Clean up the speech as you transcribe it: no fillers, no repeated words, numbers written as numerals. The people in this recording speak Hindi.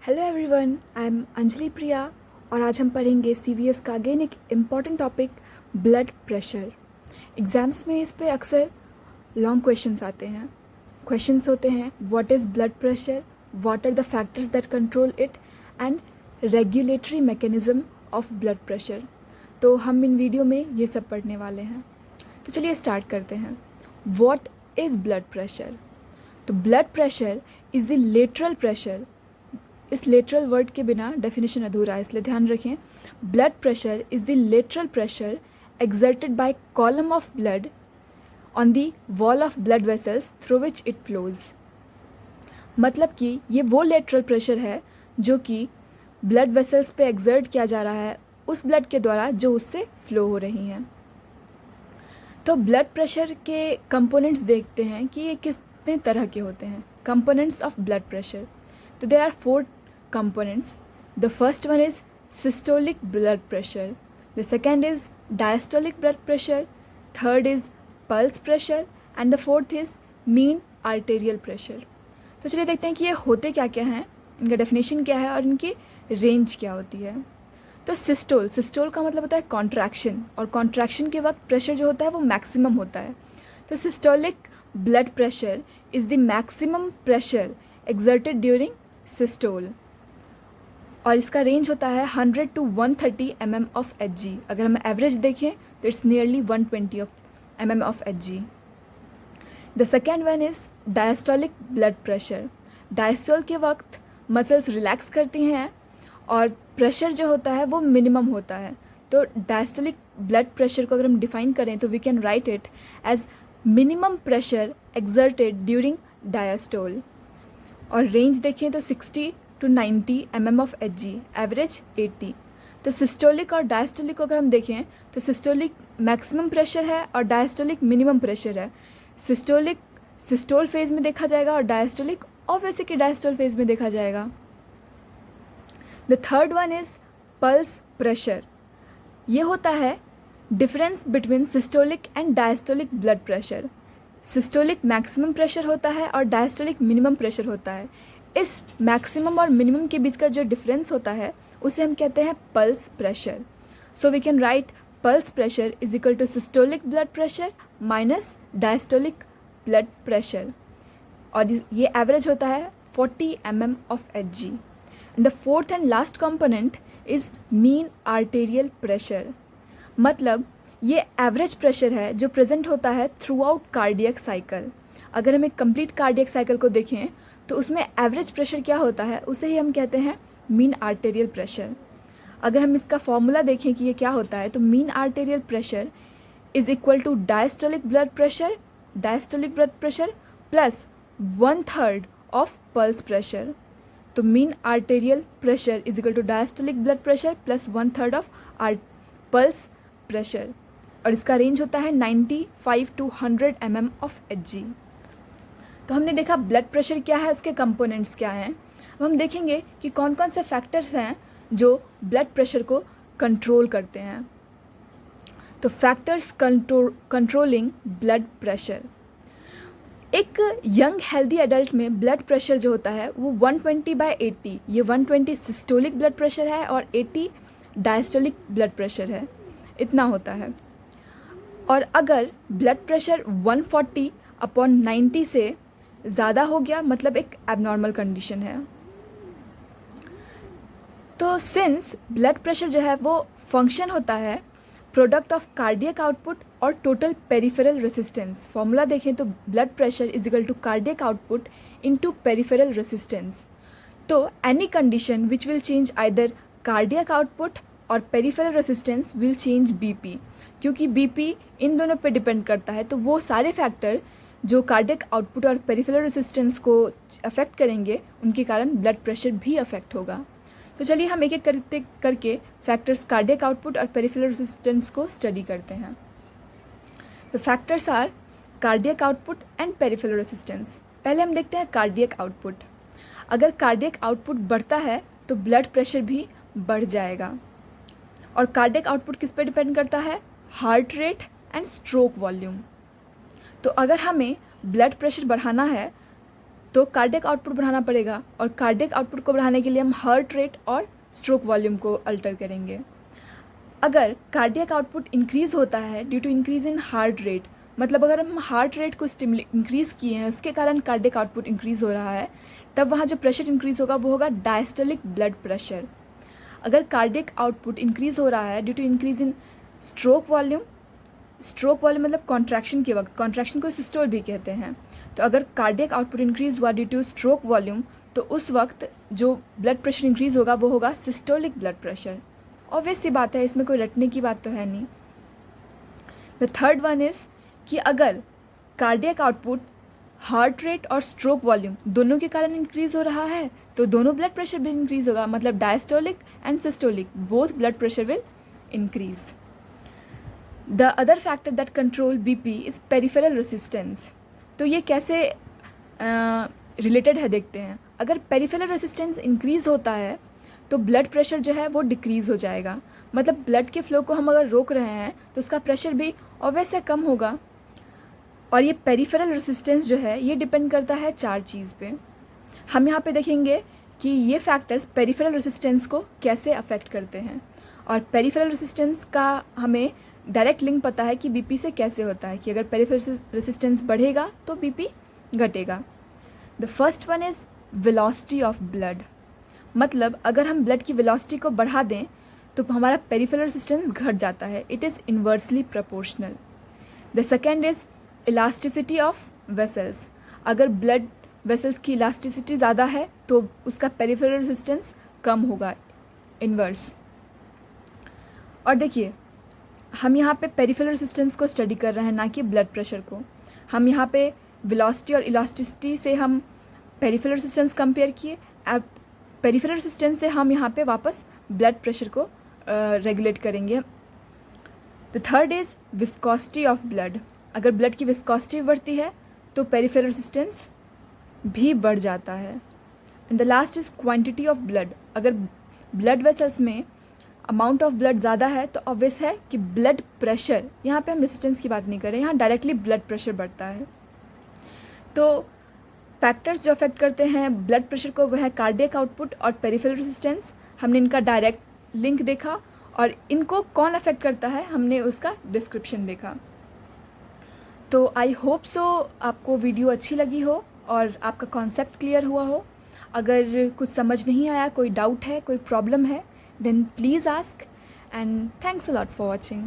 Hello everyone, I am Anjali प्रिया और आज हम पढ़ेंगे सीवीएस का अगेन एक important topic blood pressure. Exams में इस पे अक्सर लॉन्ग क्वेश्चंस आते हैं। क्वेश्चंस होते हैं what is blood pressure, what are the factors that control it and regulatory mechanism of blood pressure. तो हम इन वीडियो में ये सब पढ़ने वाले हैं। तो चलिए स्टार्ट करते हैं। What is blood pressure? तो blood pressure is the lateral pressure. इस लेटरल वर्ड के बिना डेफिनेशन अधूरा है, इसलिए ध्यान रखें। Blood pressure is the lateral pressure exerted by column of blood on the wall of blood vessels through which it flows। मतलब कि ये वो लेटरल प्रेशर है जो कि ब्लड वेसल्स पे एक्सर्ट किया जा रहा है उस ब्लड के द्वारा जो उससे फ्लो हो रही हैं। तो ब्लड प्रेशर के कंपोनेंट्स देखते हैं कि ये कितने तरह के होते हैं। कंपोनेंट्स ऑफ ब्लड प्रेशर, तो there are 4 components. The first one is systolic blood pressure. The second is diastolic blood pressure. Third is pulse pressure. And the fourth is mean arterial pressure. तो चलिए देखते हैं कि ये होते क्या क्या हैं, इनका डेफिनेशन क्या है और इनकी रेंज क्या होती है। तो सिस्टोल का मतलब होता है कॉन्ट्रैक्शन, और कॉन्ट्रैक्शन के वक्त प्रेशर जो होता है वो मैक्सिमम होता है। तो systolic blood pressure is the maximum pressure exerted during systole, और इसका रेंज होता है 100 to 130 mm ऑफ Hg। अगर हम एवरेज देखें तो it's nearly 120 mm of Hg। The second one is diastolic blood pressure. Diastole के वक्त मसल्स रिलैक्स करती हैं और प्रेशर जो होता है वो मिनिमम होता है। तो डायस्टोलिक ब्लड प्रेशर को अगर हम डिफाइन करें तो we can write it as minimum pressure exerted during diastole, और रेंज देखें तो 60 to 90 mm of Hg, average 80। तो सिस्टोलिक और डायस्टोलिक को अगर हम देखें तो सिस्टोलिक मैक्सिमम प्रेशर है और डायस्टोलिक मिनिमम प्रेशर है। सिस्टोलिक सिस्टोल फेज में देखा जाएगा और डायस्टोलिक ऑब्वियसली कि डायस्टोल फेज में देखा जाएगा। The third one is pulse pressure. ये होता है difference between systolic and diastolic blood pressure. Systolic maximum pressure होता है और डायस्टोलिक मिनिमम प्रेशर होता है। इस मैक्सिमम और मिनिमम के बीच का जो डिफरेंस होता है उसे हम कहते हैं pulse pressure. So we can write pulse pressure is equal to systolic blood pressure minus diastolic blood pressure, और ये एवरेज होता है 40 mm of Hg। And the fourth and last component is mean arterial pressure. मतलब ये एवरेज प्रेशर है जो प्रेजेंट होता है थ्रू आउट कार्डियक साइकिल। अगर हम एक कंप्लीट कार्डियक साइकिल को देखें तो उसमें एवरेज प्रेशर क्या होता है उसे ही हम कहते हैं मीन आर्टेरियल प्रेशर। अगर हम इसका फॉर्मूला देखें कि ये क्या होता है तो mean arterial pressure is equal to diastolic blood pressure plus 1/3 of pulse pressure. तो mean arterial pressure is equal to diastolic blood pressure plus 1/3 of pulse pressure, और इसका रेंज होता है 95 to 100 mm ऑफ Hg। तो हमने देखा ब्लड प्रेशर क्या है, उसके कंपोनेंट्स क्या हैं। अब हम देखेंगे कि कौन कौन से फैक्टर्स हैं जो ब्लड प्रेशर को कंट्रोल करते हैं। तो फैक्टर्स कंट्रोलिंग ब्लड प्रेशर। एक यंग हेल्दी एडल्ट में ब्लड प्रेशर जो होता है वो 120/80, ये 120 सिस्टोलिक ब्लड प्रेशर है और 80 डायस्टोलिक ब्लड प्रेशर है, इतना होता है। और अगर ब्लड प्रेशर 140/90 से ज़्यादा हो गया मतलब एक एबनॉर्मल कंडीशन है। तो सिंस ब्लड प्रेशर जो है वो फंक्शन होता है प्रोडक्ट ऑफ कार्डियक आउटपुट और टोटल पेरिफेरल रेसिस्टेंस। फॉर्मूला देखें तो blood pressure is equal to cardiac output into peripheral resistance. तो any condition which will change either cardiac output और peripheral resistance will change BP, क्योंकि बीपी इन दोनों पे डिपेंड करता है। तो वो सारे फैक्टर जो कार्डियक आउटपुट और पेरिफेरल रेसिस्टेंस को अफेक्ट करेंगे उनके कारण ब्लड प्रेशर भी अफेक्ट होगा। तो चलिए हम एक एक करके फैक्टर्स कार्डियक आउटपुट और पेरिफेरल रेसिस्टेंस को स्टडी करते हैं। तो factors are cardiac output and peripheral resistance. पहले हम देखते हैं कार्डियक आउटपुट। अगर कार्डियक आउटपुट बढ़ता है तो ब्लड प्रेशर भी बढ़ जाएगा, और कार्डियक आउटपुट किस पे डिपेंड करता है? Heart rate and stroke volume. तो अगर हमें ब्लड प्रेशर बढ़ाना है तो कार्डियक आउटपुट बढ़ाना पड़ेगा, और कार्डियक आउटपुट को बढ़ाने के लिए हम हार्ट रेट और स्ट्रोक वॉल्यूम को अल्टर करेंगे। अगर कार्डियक आउटपुट इंक्रीज़ होता है due to increase in heart rate, मतलब अगर हम हार्ट रेट को इंक्रीज़ किए हैं, उसके कारण कार्डियक आउटपुट इंक्रीज़ हो रहा है, तब वहाँ जो प्रेशर इंक्रीज़ होगा वो होगा डायस्टोलिक ब्लड प्रेशर। अगर कार्डियक आउटपुट इंक्रीज़ हो रहा है due to increase in stroke volume मतलब कॉन्ट्रैक्शन के वक्त, कॉन्ट्रैक्शन को सिस्टोल भी कहते हैं, तो अगर कार्डियक आउटपुट इंक्रीज़ हुआ ड्यू टू स्ट्रोक वॉल्यूम, तो उस वक्त जो ब्लड प्रेशर इंक्रीज़ होगा वो होगा सिस्टोलिक ब्लड प्रेशर। ऑब्वियस सी बात है, इसमें कोई रटने की बात तो है नहीं। द थर्ड वन इज़ कि अगर कार्डियक आउटपुट हार्ट रेट और स्ट्रोक वॉल्यूम दोनों के कारण इंक्रीज़ हो रहा है, तो दोनों ब्लड प्रेशर भी इंक्रीज़ होगा, मतलब diastolic and systolic both blood pressure will increase. The other factor that control BP is peripheral resistance. तो ये कैसे रिलेटेड है देखते हैं। अगर पेरिफेरल रेसिस्टेंस इंक्रीज़ होता है तो ब्लड प्रेशर जो है वो डिक्रीज़ हो जाएगा, मतलब ब्लड के फ्लो को हम अगर रोक रहे हैं तो उसका प्रेशर भी ऑब्वियसली कम होगा। और ये पेरिफेरल रेसिस्टेंस जो है ये डिपेंड करता है 4 चीज़ पे। हम यहाँ पे देखेंगे कि ये फैक्टर्स पेरिफेरल रेसिस्टेंस को कैसे अफेक्ट करते हैं, और पेरिफेरल रेसिस्टेंस का हमें डायरेक्ट लिंक पता है कि बीपी से कैसे होता है, कि अगर पेरिफेरल रेसिस्टेंस बढ़ेगा तो बीपी घटेगा। The first one is velocity of blood, मतलब अगर हम ब्लड की वेलोसिटी को बढ़ा दें तो हमारा पेरिफेरल रेसिस्टेंस घट जाता है, it is inversely proportional. The second is elasticity of vessels, अगर ब्लड वेसल्स की इलास्टिसिटी ज़्यादा है तो उसका पेरिफेरल रेसिस्टेंस कम होगा, इन्वर्स। और देखिए हम यहाँ पे पेरिफेरल रेसिस्टेंस को स्टडी कर रहे हैं, ना कि ब्लड प्रेशर को। हम यहाँ पे वेलोसिटी और इलास्टिसिटी से हम पेरिफेरल रेसिस्टेंस कंपेयर किए, अब पेरिफेरल रेसिस्टेंस से हम यहाँ पे वापस ब्लड प्रेशर को रेगुलेट करेंगे। The third is viscosity of blood, अगर ब्लड की विस्कोसिटी बढ़ती है तो पेरिफेरल रेसिस्टेंस भी बढ़ जाता है। And the last is quantity of blood, अगर ब्लड वेसल्स में अमाउंट ऑफ ब्लड ज़्यादा है तो ऑब्वियस है कि ब्लड प्रेशर, यहाँ पे हम रेसिस्टेंस की बात नहीं करें, यहाँ डायरेक्टली ब्लड प्रेशर बढ़ता है। तो फैक्टर्स जो अफेक्ट करते हैं ब्लड प्रेशर को वो है कार्डियक आउटपुट और पेरिफेरल रेसिस्टेंस। हमने इनका डायरेक्ट लिंक देखा, और इनको कौन अफेक्ट करता है हमने उसका डिस्क्रिप्शन देखा। तो आई होप सो आपको वीडियो अच्छी लगी हो और आपका कॉन्सेप्ट क्लियर हुआ हो। अगर कुछ समझ नहीं आया, कोई डाउट है, कोई प्रॉब्लम है, then please ask, and thanks a lot for watching.